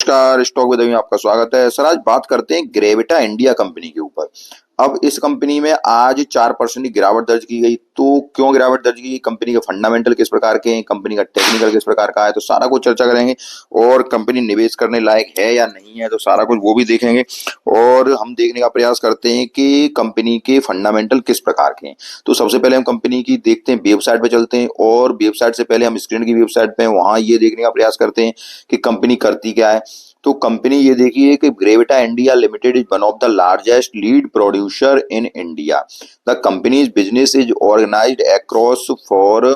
नमस्कार, stock with में आपका स्वागत है। सर आज बात करते हैं ग्रेविटा इंडिया कंपनी के ऊपर। अब इस कंपनी में आज 4% की गिरावट दर्ज की गई। तो क्यों गिरावट दर्ज की? कंपनी के फंडामेंटल किस प्रकार के हैं, कंपनी का टेक्निकल किस प्रकार का है, तो सारा कुछ चर्चा करेंगे। और कंपनी निवेश करने लायक है या नहीं है, तो सारा कुछ वो भी देखेंगे। और हम देखने का प्रयास करते हैं कि कंपनी के फंडामेंटल किस प्रकार के हैं। तो सबसे पहले हम कंपनी की देखते हैं, वेबसाइट पे चलते हैं। और वेबसाइट से पहले हम स्क्रीन की वेबसाइट पे वहां ये देखने का प्रयास करते हैं कि कंपनी करती क्या है। तो कंपनी ये देखिए कि Gravita India limited is one of the largest lead producer in India. The company's business is organised across four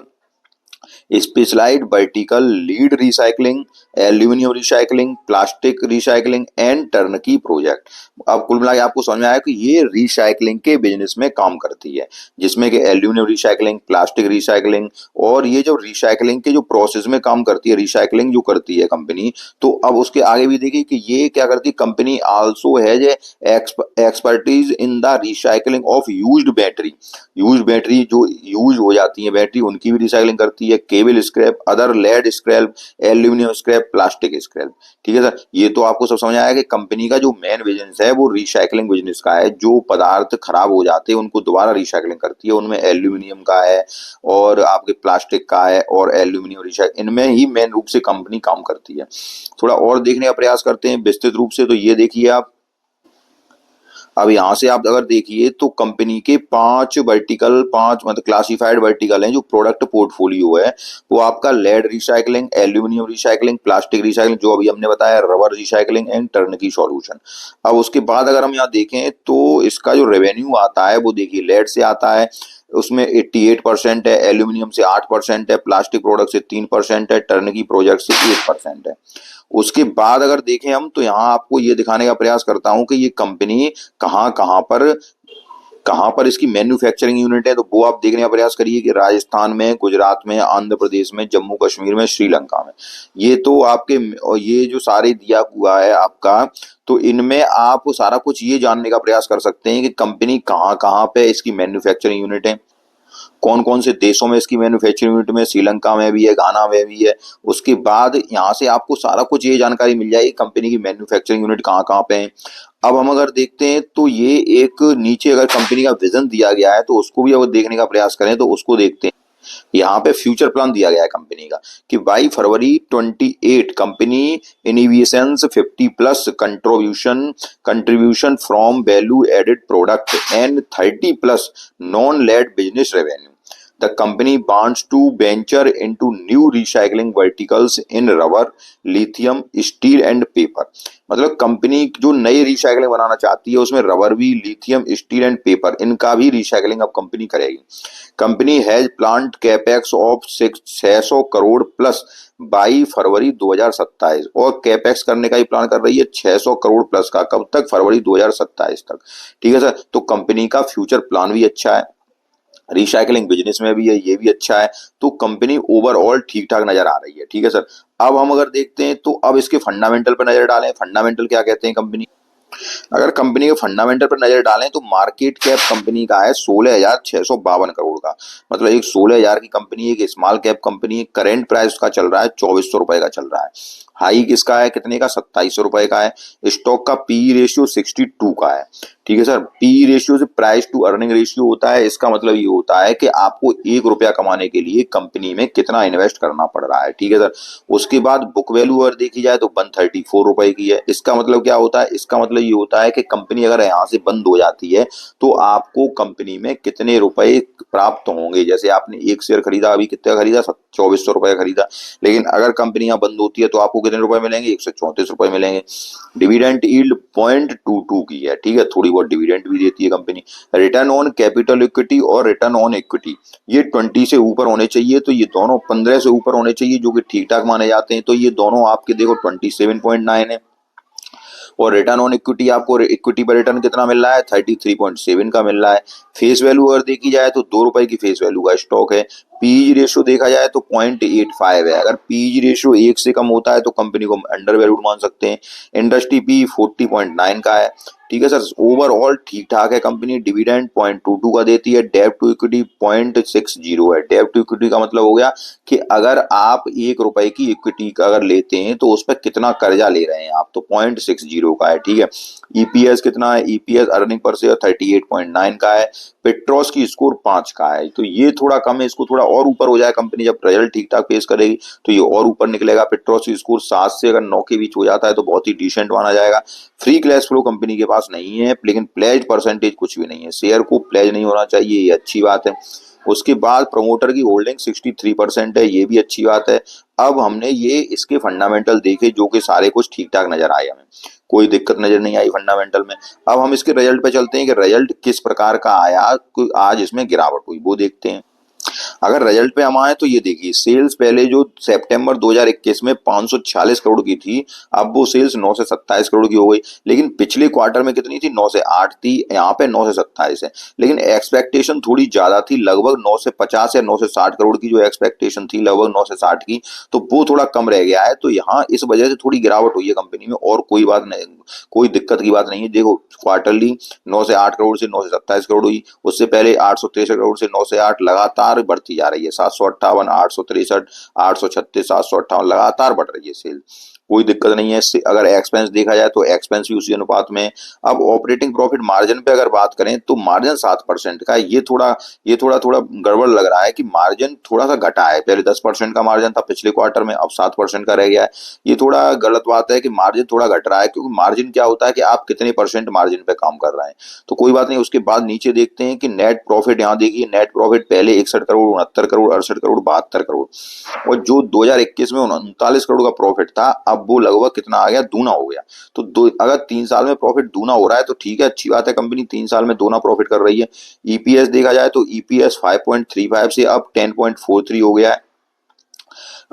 specialised vertical lead recycling, aluminium recycling, plastic recycling and turnkey project. अब कुल मिला के आपको समझ में आया कि ये रिसाइकलिंग के बिजनेस में काम करती है, जिसमें कि एल्यूमिनियम रिसाइकलिंग, प्लास्टिक रिसाइकलिंग, और ये जो रिसाइकलिंग के जो प्रोसेस में काम करती है, रिसाइकलिंग जो करती है कंपनी। तो अब उसके आगे भी देखिए कि ये क्या करती है company. Also has expertise in the recycling of used battery. Used battery जो यूज हो जाती है बैटरी, उनकी भी रिसाइकलिंग करती है। Cable scrap, other lead scrap, aluminium scrap, plastic scrap. ठीक है सर, ये तो आपको सब समझ आया कि कंपनी का जो मेन बिजनेस है वो रिसाइकलिंग बिजनेस का है। जो पदार्थ खराब हो जाते हैं उनको दोबारा रिसाइकलिंग करती है। उनमें एल्यूमिनियम का है और आपके प्लास्टिक का है और एल्यूमिनियम रिसाइकल, इनमें ही मेन रूप से कंपनी काम करती है। थोड़ा और देखने का प्रयास करते हैं विस्तृत रूप से। तो ये देखिए आप, अब यहां से आप अगर देखिए तो कंपनी के पांच मतलब क्लासिफाइड वर्टिकल हैं। जो प्रोडक्ट पोर्टफोलियो है वो आपका lead recycling, aluminium recycling, plastic recycling जो अभी हमने बताया, rubber recycling and turnkey solution. अब उसके बाद अगर हम यहाँ देखें तो इसका जो रेवेन्यू आता है वो देखिए लेड से आता है, उसमें 88% है, एल्यूमिनियम से 8% है, प्लास्टिक प्रोडक्ट से 3% है, टर्नकी प्रोजेक्ट से 8% है। उसके बाद अगर देखें हम तो यहाँ आपको ये दिखाने का प्रयास करता हूं कि ये कंपनी कहाँ कहाँ पर इसकी मैन्युफैक्चरिंग यूनिट है। तो वो आप देखने का प्रयास करिए कि राजस्थान में, गुजरात में, आंध्र प्रदेश में, जम्मू कश्मीर में, श्रीलंका में। ये तो आपके, और ये जो सारे दिया हुआ है आपका, तो इनमें आप सारा कुछ ये जानने का प्रयास कर सकते हैं कि कंपनी कहाँ कहाँ पे इसकी मैन्युफैक्चरिंग यूनिट है, कौन कौन से देशों में इसकी मैन्युफैक्चरिंग यूनिट में, श्रीलंका में भी है, घाना में भी है। उसके बाद यहाँ से आपको सारा कुछ ये जानकारी मिल जाएगी कंपनी की मैन्युफैक्चरिंग यूनिट कहाँ कहाँ पे है। अब हम अगर देखते हैं तो ये एक नीचे अगर कंपनी का विजन दिया गया है तो उसको भी अगर देखने का प्रयास करें तो उसको देखते हैं। यहाँ पे फ्यूचर प्लान दिया गया है कंपनी का कि by February 28 company innovations 50 plus contribution from value added product and 30 plus non lead business revenue. The company wants to venture into new recycling verticals in rubber, lithium, steel and paper। मतलब company जो नई recycling बनाना चाहती है उसमें rubber भी, lithium, steel and paper, इनका भी recycling अब कंपनी करेगी। Company has planned capex of 600 crore plus by February 2027। और कैपेक्स करने का ही प्लान कर रही है 600 करोड़ प्लस का। कब तक? फरवरी 2027 तक। ठीक है सर, तो कंपनी का फ्यूचर प्लान भी अच्छा है, रिसाइकलिंग बिजनेस में भी है, ये भी अच्छा है। तो कंपनी ओवरऑल ठीक ठाक नजर आ रही है। ठीक है सर, अब हम अगर देखते हैं तो अब इसके फंडामेंटल पर नजर डालें। फंडामेंटल क्या कहते हैं कंपनी, अगर कंपनी के फंडामेंटल पर नजर डालें तो मार्केट कैप कंपनी का है 16,652 करोड़ का। मतलब एक 16,000 की कंपनी, एक स्मॉल कैप कंपनी है। करेंट प्राइस का चल रहा है 2400 रुपए का चल रहा है। हाई किसका है, कितने का? 2700 रुपए का है। स्टॉक का पी रेशियो 62 का है। ठीक है सर, पी रेशियो से प्राइस टू अर्निंग रेशियो होता है। इसका मतलब ये होता है कि आपको 1 रुपया कमाने के लिए कंपनी में कितना इन्वेस्ट करना पड़ रहा है। ठीक है सर, उसके बाद बुक वैल्यू अगर देखी जाए तो 134 रुपए की है। इसका मतलब क्या होता है? इसका मतलब ये होता है कि कंपनी अगर यहाँ से बंद हो जाती है तो आपको कंपनी में कितने रुपए प्राप्त होंगे। जैसे आपने एक शेयर खरीदा, अभी कितना खरीदा? 2400 रुपए खरीदा। लेकिन अगर कंपनी यहाँ बंद होती है तो आपको कितने रुपए मिलेंगे? 134 रुपए मिलेंगे। डिविडेंड यील्ड 0.22 की है। ठीक है, थोड़ी बहुत डिविडेंड भी देती है company. Return on capital equity और रिटर्न ऑन इक्विटी ये 20 से ऊपर होने चाहिए। तो ये दोनों 15 से ऊपर होने चाहिए, जो कि ठीक ठाक माने जाते हैं। तो ये दोनों आपके देखो 27.9 है। और रिटर्न ऑन इक्विटी, आपको इक्विटी पर रिटर्न कितना मिल रहा है? 33.7 का मिल रहा है। फेस वैल्यू अगर देखी जाए तो 2 रुपए की फेस वैल्यू का स्टॉक है। पीई रेशियो देखा जाए तो 0.85 है। अगर पीई रेशियो 1 से कम होता है तो कंपनी को अंडर वैल्यूड मान सकते हैं। इंडस्ट्री पी 40.9 का है। ठीक है सर, ओवरऑल ठीक ठाक है कंपनी। डिविडेंड 0.22 का देती है। डेब्ट टू इक्विटी 0.60 है। डेब्ट टू इक्विटी का मतलब हो गया कि अगर आप 1 रुपए की इक्विटी का अगर लेते हैं तो उस पर कितना कर्जा ले रहे हैं आप, तो 0.60 का है। ठीक है, ईपीएस कितना है, ईपीएस अर्निंग पर शेयर 38.9 का है। पेट्रोस की स्कोर 5 का है, तो ये थोड़ा कम है, इसको थोड़ा और ऊपर हो जाए कंपनी जब रिजल्ट ठीक ठाक पेश करेगी तो ये और ऊपर निकलेगा। पेट्रोस की स्कोर 7 से अगर 9 के बीच हो जाता है तो बहुत ही डिसेंट माना जाएगा। फ्री कैश फ्लो कंपनी के पास नहीं है, लेकिन प्लेज परसेंटेज कुछ भी नहीं है। शेयर को प्लेज नहीं होना चाहिए, ये अच्छी बात है। उसके बाद प्रमोटर की होल्डिंग 63% है, ये भी अच्छी बात है। अब हमने ये इसके फंडामेंटल देखे जो कि सारे कुछ ठीक ठाक नजर आए, हमें कोई दिक्कत नजर नहीं आई फंडामेंटल में। अब हम इसके रिजल्ट पे चलते हैं कि रिजल्ट किस प्रकार का आया, आज इसमें गिरावट हुई वो देखते हैं। अगर रिजल्ट पे हम आए तो ये देखिए, सेल्स पहले जो सितंबर 2021 में 546 करोड़ की थी, अब वो सेल्स 9 से 27 करोड़ की हो गई। लेकिन पिछले क्वार्टर में कितनी थी, 9 से 8 थी, यहाँ पे 9 से 27 है। लेकिन एक्सपेक्टेशन थोड़ी ज्यादा थी, लगभग 9 से 50 या 9 से 60 करोड़ की जो एक्सपेक्टेशन थी, लगभग 9 से 60 की, तो वो थोड़ा कम रह गया है। तो यहाँ इस वजह से थोड़ी गिरावट हुई है कंपनी में, और कोई बात नहीं, कोई दिक्कत की बात नहीं है। देखो क्वार्टरली 9 से 8 करोड़ से 9 से 27 करोड़ हुई, उससे पहले 863 करोड़ से 9 से 8 लगातार बढ़ती जा रही है। 758, 863, 836, 758 लगातार बढ़ रही है सेल, कोई दिक्कत नहीं है इससे। अगर एक्सपेंस देखा जाए तो एक्सपेंस भी उसी अनुपात में। अब ऑपरेटिंग प्रॉफिट मार्जिन पे अगर बात करें तो मार्जिन 7% का है। ये थोड़ा गड़बड़ लग रहा है कि मार्जिन थोड़ा सा घटा है। पहले 10% का मार्जिन था पिछले क्वार्टर में, अब 7% का रह गया है। ये थोड़ा गलत बात है कि मार्जिन थोड़ा घट रहा है, क्योंकि मार्जिन क्या होता है कि आप कितने परसेंट मार्जिन पे काम कर रहे हैं। तो कोई बात नहीं। उसके बाद नीचे देखते हैं कि नेट प्रॉफिट, यहाँ देखिए नेट प्रॉफिट पहले 61 करोड़, 69 करोड़, 68 करोड़, 72 करोड़, और जो 2021 में 39 करोड़ का प्रॉफिट था, अब वो लगभग कितना आ गया, दूना हो गया। तो अगर 3 साल में प्रॉफिट दूना हो रहा है तो ठीक है, अच्छी बात है, कंपनी 3 साल में दूना प्रॉफिट कर रही है। ईपीएस देखा जाए तो ईपीएस 5.35 से अब 10.43 हो गया है।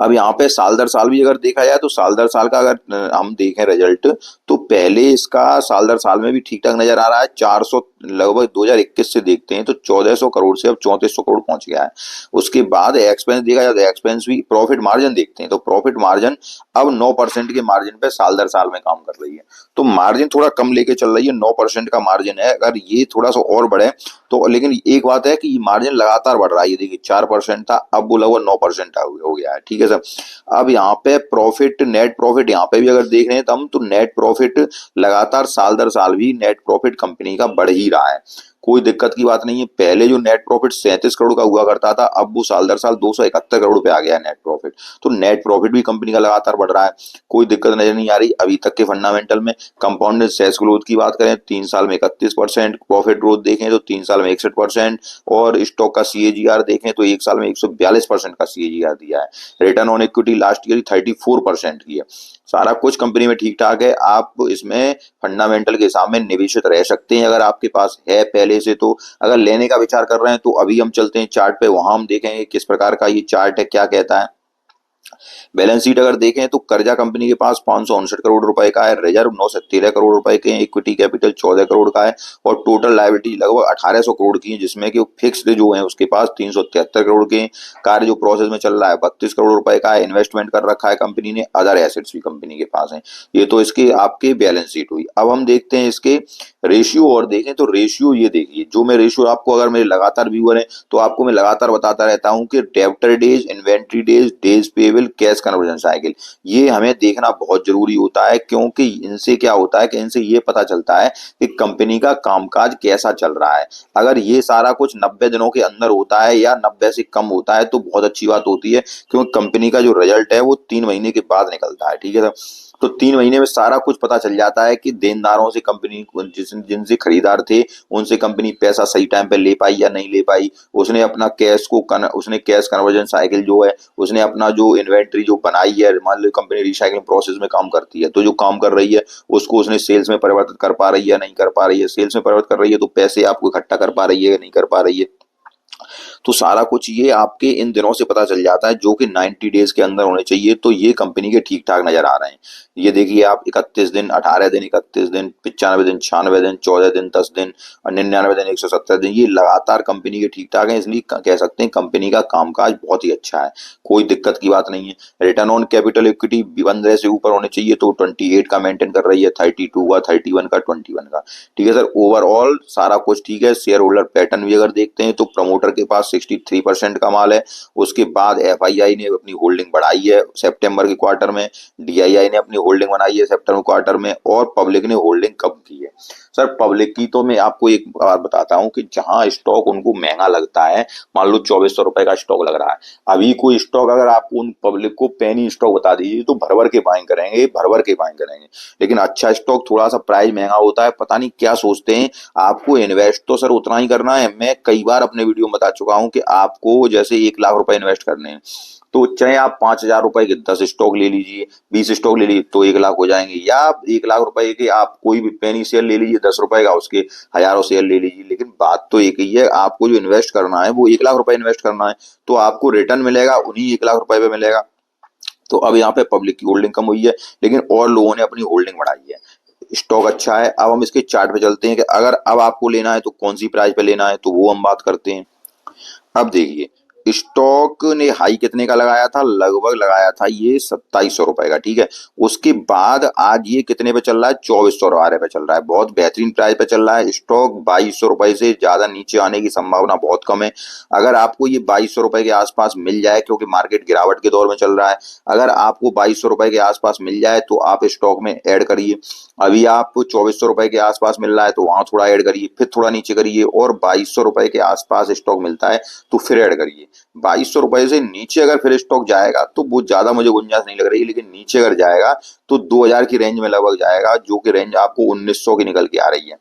अब यहाँ पे साल दर साल भी अगर देखा जाए तो साल दर साल का अगर हम देखें रिजल्ट, तो पहले इसका साल दर साल में भी ठीक ठाक नजर आ रहा है। 400 लगभग 2021 से देखते हैं तो 1400 करोड़ से अब 3400 करोड़ पहुंच गया है। उसके बाद एक्सपेंस देखा जाए तो एक्सपेंस भी, प्रॉफिट मार्जिन देखते हैं तो प्रॉफिट मार्जिन अब 9% के मार्जिन पे साल दर साल में काम कर रही है। तो मार्जिन थोड़ा कम लेके चल रही है, 9% का मार्जिन है। अगर ये थोड़ा सा और बढ़े तो, लेकिन एक बात है कि मार्जिन लगातार बढ़ रहा है। ये देखिए 4% था, अब वो लगभग 9% हो गया है। ठीक है सर। अब यहाँ पे प्रॉफिट, नेट प्रॉफिट यहाँ पे भी अगर देख रहे हैं तो हम, तो नेट प्रॉफिट लगातार साल दर साल भी नेट प्रॉफिट कंपनी का बढ़ ही रहा है, कोई दिक्कत की बात नहीं है। पहले जो नेट प्रॉफिट 37 करोड़ का हुआ करता था, अब वो साल दर साल 271 करोड़ पे आ गया है नेट प्रॉफिट। तो नेट प्रॉफिट भी कंपनी का लगातार बढ़ रहा है, कोई दिक्कत नजर नहीं आ रही अभी तक के फंडामेंटल में। कंपाउंडेड सेल्स ग्रोथ की बात करें 3 साल में 31%, प्रॉफिट ग्रोथ देखें तो 3 साल में 61%, और स्टॉक का सीएजीआर देखें तो 1 साल में 142% का सीएजीआर दिया है। Return on equity last year 34% की है। सारा कुछ कंपनी में ठीक ठाक है। आप इसमें फंडामेंटल के सामने निवेशित रह सकते हैं अगर आपके पास है पहले से। तो अगर लेने का विचार कर रहे हैं तो अभी हम चलते हैं चार्ट पे, वहां हम देखेंगे किस प्रकार का ये चार्ट है, क्या कहता है। बैलेंस शीट अगर देखें तो कर्जा कंपनी के पास 559 करोड़ रुपए का है, रिजर्व 913 करोड़ रुपए के हैं, इक्विटी कैपिटल 14 करोड़ का है, और टोटल लायबिलिटी लगभग 1800 करोड़ की है, जिसमें कि फिक्स्ड जो है उसके पास 373 करोड़ के हैं। कार्य जो प्रोसेस में चल रहा है 32 करोड़ रुपए का है। इन्वेस्टमेंट कर रखा है कंपनी ने, अदर एसेट्स भी कंपनी के पास है। ये तो इसके आपके बैलेंस शीट हुई। अब हम देखते हैं इसके रेशियो, और देखें तो रेशियो ये देखिए, जो मैं रेशियो आपको, अगर मेरे लगातार व्यूअर है तो आपको मैं लगातार बताता रहता हूं कि debtor days, inventory days, days payable, cash conversion cycle, ये हमें देखना बहुत जरूरी होता है। क्योंकि इनसे क्या होता है कि इनसे ये पता चलता है कि कंपनी का कामकाज कैसा चल रहा है। अगर ये सारा कुछ 90 दिनों के अंदर होता है या 90 से कम होता है तो बहुत अच्छी बात होती है, क्योंकि कंपनी का जो रिजल्ट है वो 3 महीने के बाद निकलता है। ठीक है सर। तो 3 महीने में सारा कुछ पता चल जाता है कि देनदारों से कंपनी, जिनसे खरीदार थे उनसे कंपनी पैसा सही टाइम पे ले पाई या नहीं ले पाई। उसने अपना कैश को उसने कैश कन्वर्जन साइकिल जो है, उसने अपना जो इन्वेंट्री जो बनाई है, मान लो कंपनी रिसाइकलिंग प्रोसेस में काम करती है, तो जो काम कर रही है उसको उसने सेल्स में परिवर्तित कर पा रही है या नहीं कर पा रही है। सेल्स में परिवर्तित कर रही है तो पैसे आपको इकट्ठा कर पा रही है या नहीं कर पा रही है। तो सारा कुछ ये आपके इन दिनों से पता चल जाता है, जो कि 90 डेज के अंदर होने चाहिए। तो ये कंपनी के ठीक ठाक नजर आ रहे हैं। ये देखिए आप 31 दिन, 18 दिन, 31 दिन, 95 दिन, 96 दिन, 14 दिन, 10 दिन और 99 दिन, 170 दिन, ये लगातार कंपनी के ठीक ठाक है। इसलिए कह सकते हैं कंपनी का कामकाज बहुत ही अच्छा है, कोई दिक्कत की बात नहीं है। रिटर्न ऑन कैपिटल इक्विटी 15 से ऊपर होने चाहिए, तो 28 का मेंटेन कर रही है, 32 का, 31 का, 21 का। ठीक है सर, ओवरऑल सारा कुछ ठीक है। शेयर होल्डर पैटर्न भी अगर देखते हैं तो प्रमोटर के पास 63% का माल है। उसके बाद एफआईआई ने अपनी होल्डिंग बढ़ाई है सितंबर के क्वार्टर में, डीआईआई ने अपनी होल्डिंग बनाई है सितंबर क्वार्टर में, और पब्लिक ने होल्डिंग कम की है। सर पब्लिक की तो मैं आपको एक बात बताता हूं कि जहां स्टॉक उनको महंगा लगता है, मान लो 2400 रुपए का स्टॉक लग रहा है, अभी कोई स्टॉक अगर आपको उन पब्लिक को पेनी स्टॉक बता दीजिए तो भरभर के बाइंग करेंगे, भरभर के बाइंग करेंगे। लेकिन अच्छा स्टॉक थोड़ा सा प्राइस महंगा होता है, पता नहीं क्या सोचते हैं। आपको इन्वेस्ट तो सर उतना ही करना है। मैं कई बार अपने वीडियो में बता चुका हूं कि आपको जैसे 1 लाख रुपए इन्वेस्ट करने हैं, तो चाहे आप 5,000 रुपए के 10 स्टॉक ले लीजिए, 20 स्टॉक ले लीजिए तो 1 लाख हो जाएंगे, या आप 1 लाख रुपए के आप कोई भी पेनी शेयर ले लीजिए 10 रुपए का, उसके हजारों शेयर ले लीजिए। लेकिन बात तो एक ही है, आपको जो इन्वेस्ट करना है वो 1 लाख रुपए इन्वेस्ट करना है, तो आपको रिटर्न मिलेगा उन्हीं 1 लाख रुपए पे मिलेगा। तो अब यहाँ पे पब्लिक की होल्डिंग कम हुई है, लेकिन और लोगों ने अपनी होल्डिंग बढ़ाई है। स्टॉक अच्छा है। अब हम इसके चार्ट पे चलते हैं कि अगर अब आपको लेना है तो कौन सी प्राइस पे लेना है, तो वो हम बात करते हैं। अब देखिए, स्टॉक ने हाई कितने का लगाया था, लगभग लगाया था ये 2700 रुपए का। ठीक है, उसके बाद आज ये कितने पे चल रहा है, 2412 पे चल रहा है। बहुत बेहतरीन प्राइस पे चल रहा है स्टॉक। 2200 रुपए से ज्यादा नीचे आने की संभावना बहुत कम है। अगर आपको ये 2200 रुपए के आसपास मिल जाए, क्योंकि मार्केट गिरावट के दौर में चल रहा है, अगर आपको 2200 रुपए के आसपास मिल जाए तो आप स्टॉक में ऐड करिए। अभी आपको 2400 रुपए के आसपास मिल रहा है तो वहां थोड़ा ऐड करिए, फिर थोड़ा नीचे करिए, और 2200 रुपए के आसपास स्टॉक मिलता है तो फिर ऐड करिए। 2200 रुपए से नीचे अगर फिर स्टॉक जाएगा तो बहुत ज्यादा मुझे गुंजाइश नहीं लग रही है, लेकिन नीचे अगर जाएगा तो 2000 की रेंज में लगभग जाएगा, जो कि रेंज आपको 1900 की निकल के आ रही है।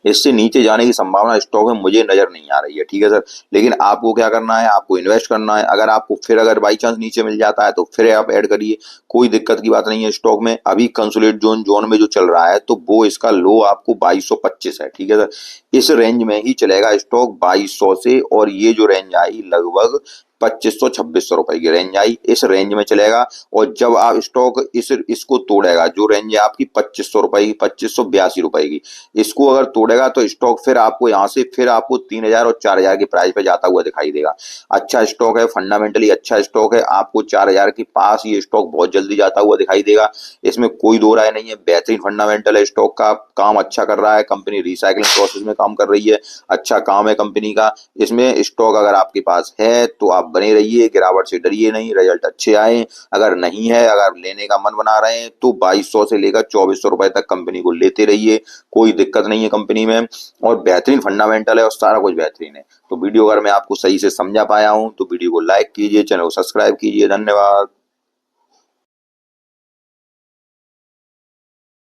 इससे नीचे जाने की संभावना स्टॉक में मुझे नजर नहीं आ रही है। ठीक है सर, लेकिन आपको क्या करना है, आपको इन्वेस्ट करना है। अगर आपको फिर अगर बाई चांस नीचे मिल जाता है तो फिर आप ऐड करिए, कोई दिक्कत की बात नहीं है। स्टॉक में अभी कंसोलिडेट जोन जोन में जो चल रहा है, तो वो इसका लो आपको 2225 है। ठीक है सर, इस रेंज में ही चलेगा स्टॉक 2200 से, और ये जो रेंज आई लगभग 2500-2600 रुपए की रेंज आई, इस रेंज में चलेगा। और जब आप स्टॉक इसको तोड़ेगा, जो रेंज है आपकी 2500 रुपए की, 2582 रुपए की, इसको अगर तोड़ेगा तो स्टॉक फिर आपको यहाँ से फिर आपको 3000 और 4000 की प्राइस पे जाता हुआ दिखाई देगा। अच्छा स्टॉक है, फंडामेंटली अच्छा स्टॉक है, आपको 4000 के पास ये स्टॉक बहुत जल्दी जाता हुआ दिखाई देगा। इसमें कोई दो राय नहीं है, बेहतरीन फंडामेंटल है स्टॉक का, काम अच्छा कर रहा है, कंपनी रिसाइकलिंग प्रोसेस में काम कर रही है, अच्छा काम है कंपनी का। इसमें स्टॉक अगर आपके पास है तो आप बने रहिए, गिरावट से डरिए नहीं, रिजल्ट अच्छे आए। अगर नहीं है, अगर लेने का मन बना रहे हैं, तो 2200 से लेकर 2400 रुपए तक कंपनी को लेते रहिए, कोई दिक्कत नहीं है कंपनी में, और बेहतरीन फंडामेंटल है और सारा कुछ बेहतरीन है। तो वीडियो अगर मैं आपको सही से समझा पाया हूं तो वीडियो को लाइक कीजिए, चैनल को सब्सक्राइब कीजिए। धन्यवाद।